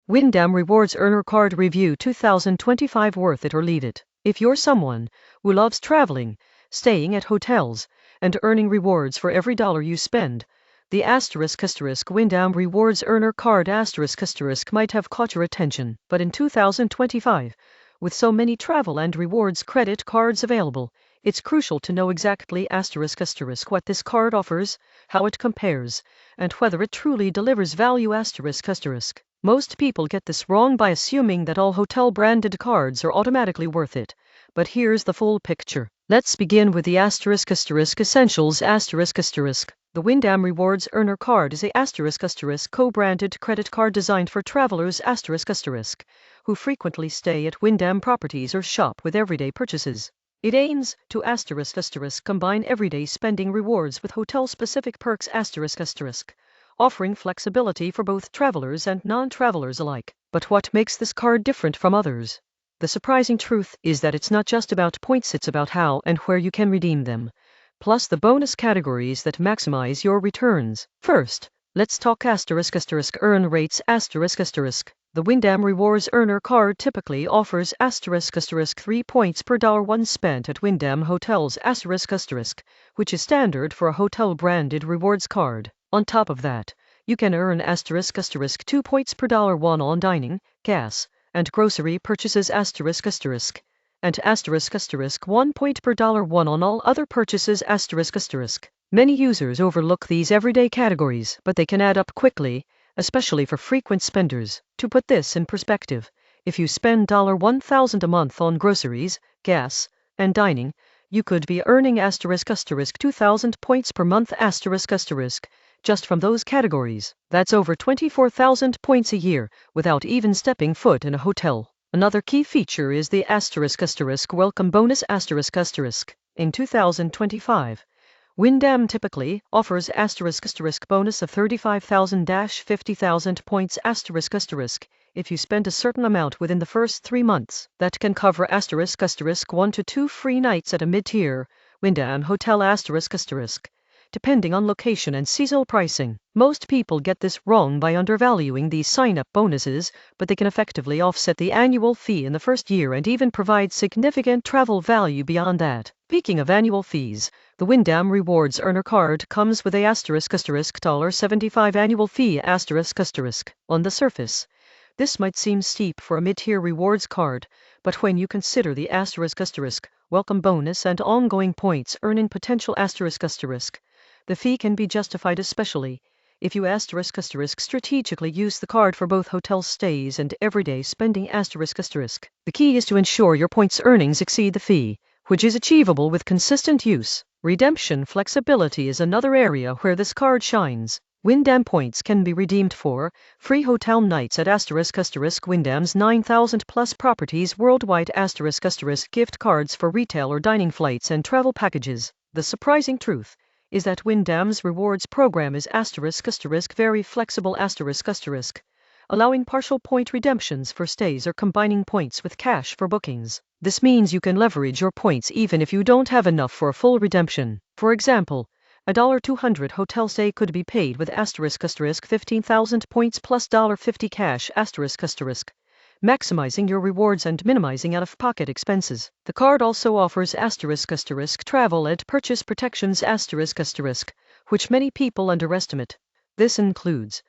Wyndham Rewards Earner Card Review 2025. Worth it or leave it. If you're someone who loves traveling, staying at hotels, and earning rewards for every dollar you spend, the ** Wyndham Rewards Earner Card * might have caught your attention. But in 2025, with so many travel and rewards credit cards available, it's crucial to know exactly ** what this card offers, how it compares, and whether it truly delivers value **. Most people get this wrong by assuming that all hotel-branded cards are automatically worth it. But here's the full picture. Let's begin with the ** Essentials **. The Wyndham Rewards Earner Card is a ** co-branded credit card designed for travelers ** who frequently stay at Wyndham properties or shop with everyday purchases. It aims to ** combine everyday spending rewards with hotel-specific perks ** offering flexibility for both travelers and non-travelers alike. But what makes this card different from others? The surprising truth is that it's not just about points, it's about how and where you can redeem them, plus the bonus categories that maximize your returns. First, let's talk ** earn rates *. The Wyndham Rewards Earner Card typically offers ** 3 points per $1 spent at Wyndham Hotels *, which is standard for a hotel-branded rewards card. On top of that, you can earn ** 2 points per $1 on dining, gas, and grocery purchases *, and ** 1 point per $1 on all other purchases *. Many users overlook these everyday categories, but they can add up quickly, especially for frequent spenders. To put this in perspective, if you spend $1,000 a month on groceries, gas, and dining, you could be earning * 2,000 points per month * just from those categories. That's over 24,000 points a year, without even stepping foot in a hotel. Another key feature is the * welcome bonus *. In 2025, Wyndham typically offers * bonus of 35,000-50,000 points * if you spend a certain amount within the first 3 months. That can cover * 1 to 2 free nights at a mid-tier Wyndham hotel *, depending on location and seasonal pricing. Most people get this wrong by undervaluing these sign-up bonuses, but they can effectively offset the annual fee in the first year and even provide significant travel value beyond that. Speaking of annual fees, the Wyndham Rewards Earner Card comes with a * $75 annual fee *. On the surface, this might seem steep for a mid-tier rewards card, but when you consider the * welcome bonus and ongoing points earning potential *, the fee can be justified, especially if you * strategically use the card for both hotel stays and everyday spending *. The key is to ensure your points earnings exceed the fee, which is achievable with consistent use. Redemption flexibility is another area where this card shines. Wyndham points can be redeemed for free hotel nights at * Wyndham's 9,000 plus properties worldwide * gift cards for retail or dining, flights and travel packages. The surprising truth is that Wyndham's rewards program is * very flexible *, allowing partial point redemptions for stays or combining points with cash for bookings. This means you can leverage your points even if you don't have enough for a full redemption. For example, a $200 hotel stay could be paid with * 15,000 points plus $50 cash *, maximizing your rewards and minimizing out-of-pocket expenses. The card also offers * travel and purchase protections *, which many people underestimate. This includes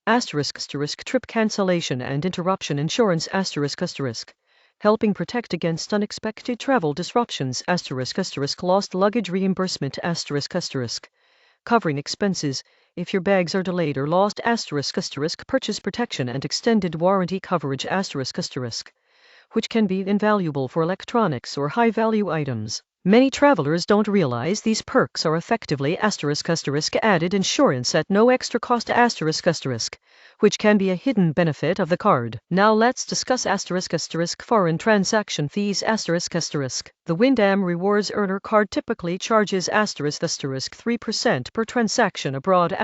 * trip cancellation and interruption insurance *, helping protect against unexpected travel disruptions * lost luggage reimbursement *, covering expenses if your bags are delayed or lost * purchase protection and extended warranty coverage *, which can be invaluable for electronics or high-value items. Many travelers don't realize these perks are effectively * added insurance at no extra cost *, which can be a hidden benefit of the card. Now let's discuss * foreign transaction fees *. The Wyndham Rewards Earner Card typically charges * 3% per transaction abroad *,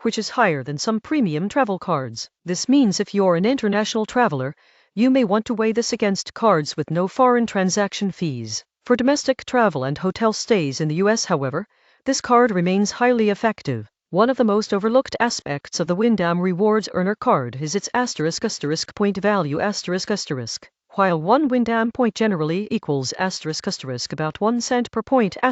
which is higher than some premium travel cards. This means if you're an international traveler, you may want to weigh this against cards with no foreign transaction fees. For domestic travel and hotel stays in the US, however, this card remains highly effective. One of the most overlooked aspects of the Wyndham Rewards Earner Card is its *** point value ***. While one Wyndham point generally equals *** about 1 cent per point ***,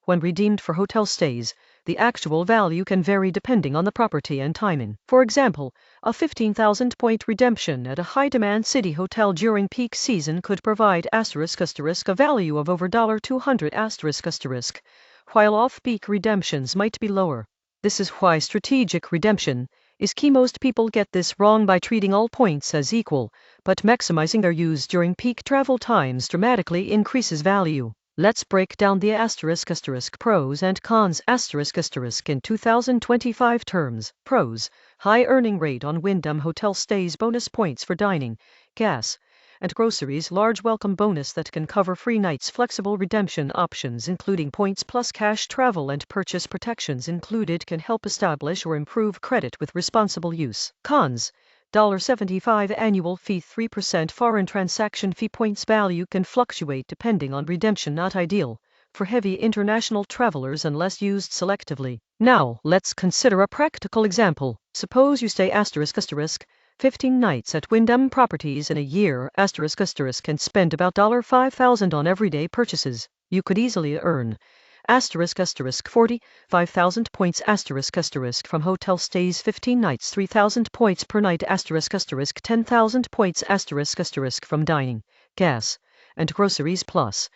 when redeemed for hotel stays, the actual value can vary depending on the property and timing. For example, a 15,000 point redemption at a high-demand city hotel during peak season could provide *** a value of over $200 ***, while off-peak redemptions might be lower. This is why strategic redemption is key. Most people get this wrong by treating all points as equal, but maximizing their use during peak travel times dramatically increases value. Let's break down the *** pros and cons ** in 2025 terms. Pros: high earning rate on Wyndham hotel stays, bonus points for dining, gas, and groceries, large welcome bonus that can cover free nights, flexible redemption options including points plus cash, travel and purchase protections included, can help establish or improve credit with responsible use. Cons: $75 annual fee, 3% foreign transaction fee, points value can fluctuate depending on redemption, not ideal for heavy international travelers unless used selectively. Now, let's consider a practical example. Suppose you stay ** 15 nights at Wyndham Properties in a year *** and spend about $5,000 on everyday purchases. You could easily earn ** 45,000 points ** from hotel stays 15 nights, 3,000 points per night ** 10,000 points * from dining, gas, and groceries. Plus,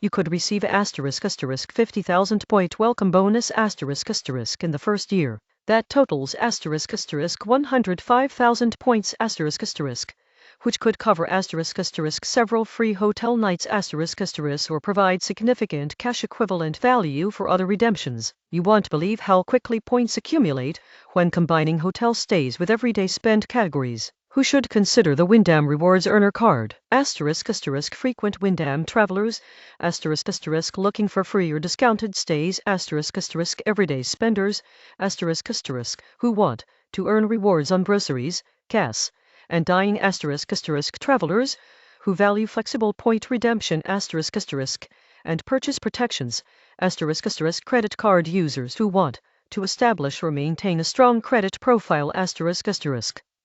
you could receive * 50,000 point welcome bonus ** in the first year. That totals * 105,000 points *, which could cover * several free hotel nights * or provide significant cash equivalent value for other redemptions. You won't believe how quickly points accumulate when combining hotel stays with everyday spend categories. Who should consider the Wyndham Rewards Earner Card? * frequent Wyndham travelers, * looking for free or discounted stays, * everyday spenders, * who want to earn rewards on groceries, gas, and dining, * travelers who value flexible point redemption, * and purchase protections, * credit card users who want to establish or maintain a strong credit profile, *.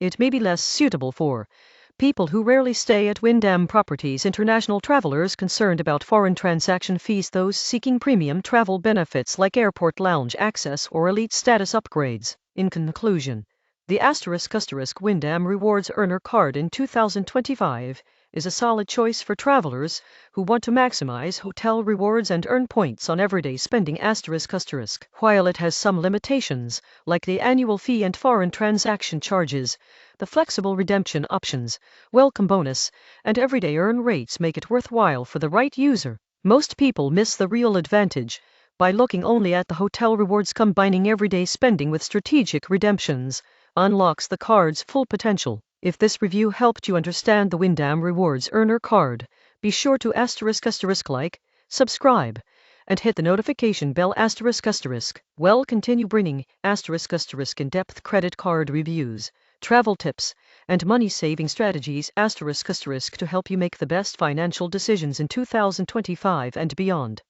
It may be less suitable for people who rarely stay at Wyndham Properties, international travelers concerned about foreign transaction fees, those seeking premium travel benefits like airport lounge access or elite status upgrades. In conclusion, the ** Wyndham Rewards Earner Card in 2025 is a solid choice for travelers who want to maximize hotel rewards and earn points on everyday spending. **. While it has some limitations, like the annual fee and foreign transaction charges, the flexible redemption options, welcome bonus, and everyday earn rates make it worthwhile for the right user. Most people miss the real advantage by looking only at the hotel rewards. Combining everyday spending with strategic redemptions unlocks the card's full potential. If this review helped you understand the Wyndham Rewards Earner Card, be sure to ** like, subscribe, and hit the notification bell **. We'll continue bringing ** in-depth credit card reviews, travel tips, and money-saving strategies ** to help you make the best financial decisions in 2025 and beyond.